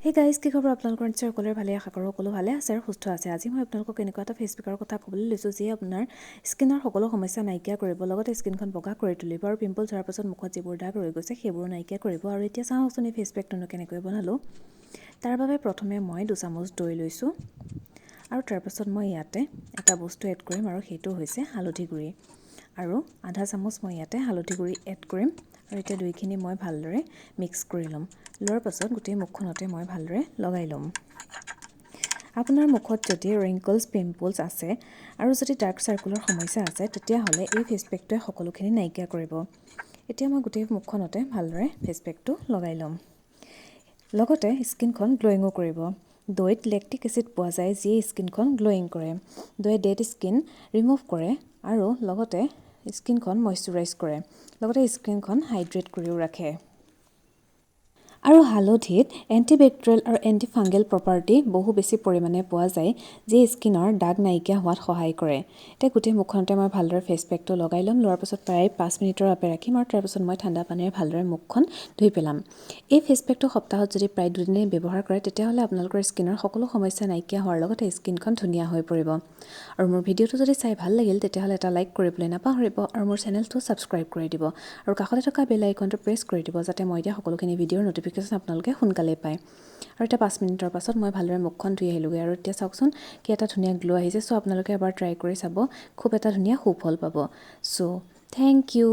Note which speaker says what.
Speaker 1: Hey guys, কি খবৰ আপোনালোকৰ? নিশ্চয় সকলোৰে ভালে আশা কৰোঁ। সকলো ভালে আছে আৰু সুস্থ আছে। আজি মই আপোনালোকক এনেকুৱা এটা ফেচ পেকৰ কথা ক'বলৈ লৈছোঁ যিয়ে আপোনাৰ স্কিনৰ সকলো সমস্যা নাইকিয়া কৰিব, লগতে স্কিনখন বগা কৰি তুলিব আৰু পিম্পলছ হোৱাৰ পাছত মুখত যিবোৰ দাগ ৰৈ গৈছে সেইবোৰ নাইকিয়া কৰিব। আৰু এতিয়া চাওকচোন এই ফেচ পেকটোনো কেনেকৈ বনালোঁ। তাৰ বাবে প্ৰথমে মই 2 চামুচ দৈ লৈছোঁ আৰু তাৰপাছত মই ইয়াতে এটা বস্তু এড কৰিম আৰু সেইটো হৈছে হালধি গুড়ি। আৰু আধা চামুচ মই ইয়াতে হালধি গুড়ি এড কৰিম আৰু এতিয়া দুইখিনি মই ভালদৰে মিক্স কৰি ল'ম। লোৱাৰ পাছত গোটেই মুখখনতে মই ভালদৰে লগাই ল'ম। আপোনাৰ মুখত যদি ৰিংকলছ, পিম্পলছ আছে আৰু যদি ডাৰ্ক চাৰ্কুলৰ সমস্যা আছে তেতিয়াহ'লে এই ফেচ পেকটোৱে সকলোখিনি নাইকিয়া কৰিব। এতিয়া মই গোটেই মুখখনতে ভালদৰে ফেচ পেকটো লগাই ল'ম। লগতে স্কিনখন গ্ল'য়িঙো কৰিব। দৈত লেক্টিক এচিড পোৱা যায় যিয়ে স্কিনখন গ্ল'য়িং কৰে। দৈয়ে ডেড স্কিন ৰিমুভ কৰে আৰু লগতে স্কিনখন মইশ্চাৰাইজ কৰে। লগতে স্কিনখন হাইড্ৰেট কৰিও ৰাখে। আৰু হালধিত এণ্টিবেক্টেৰিয়েল আৰু এণ্টি ফাংগেল প্ৰপাৰ্টি বহু বেছি পৰিমাণে পোৱা যায় যিয়ে স্কিনৰ দাগ নাইকিয়া হোৱাত সহায় কৰে। এতিয়া গোটেই মুখখনতে মই ভালদৰে ফেচ পেকটো লগাই ল'ম। লোৱাৰ পাছত প্ৰায় 5 মিনিটৰ বাবে ৰাখিম আৰু তাৰপাছত মই ঠাণ্ডা পানীৰে ভালদৰে মুখখন ধুই পেলাম। এই ফেচ পেকটো সপ্তাহত যদি প্ৰায় 2 দিনে ব্যৱহাৰ কৰে তেতিয়াহ'লে আপোনালোকৰ স্কিনৰ সকলো সমস্যা নাইকিয়া হোৱাৰ লগতে স্কিনখন ধুনীয়া হৈ পৰিব। আৰু মোৰ ভিডিঅ'টো যদি চাই ভাল লাগিল তেতিয়াহ'লে এটা লাইক কৰিবলৈ নাপাহৰিব আৰু মোৰ চেনেলটো ছাবস্ক্ৰাইব কৰি দিব আৰু কাষতে থকা বেল আইকনটো প্ৰেছ কৰি দিব যাতে মই দিয়া সকলোখিনি ভিডিঅ'ৰ নটিফিকেশ্যন আপোনালোকে সোনকালে পায়। আৰু এতিয়া 5 মিনিটৰ পাছত মই ভালদৰে মুখখন ধুই আহিলোগৈ আৰু এতিয়া চাওকচোন কি এটা ধুনীয়া গ্ল' আহিছে। চ' আপোনালোকে এবাৰ ট্ৰাই কৰি চাব, খুব এটা ধুনীয়া সুফল পাব। চ' থেংক ইউ।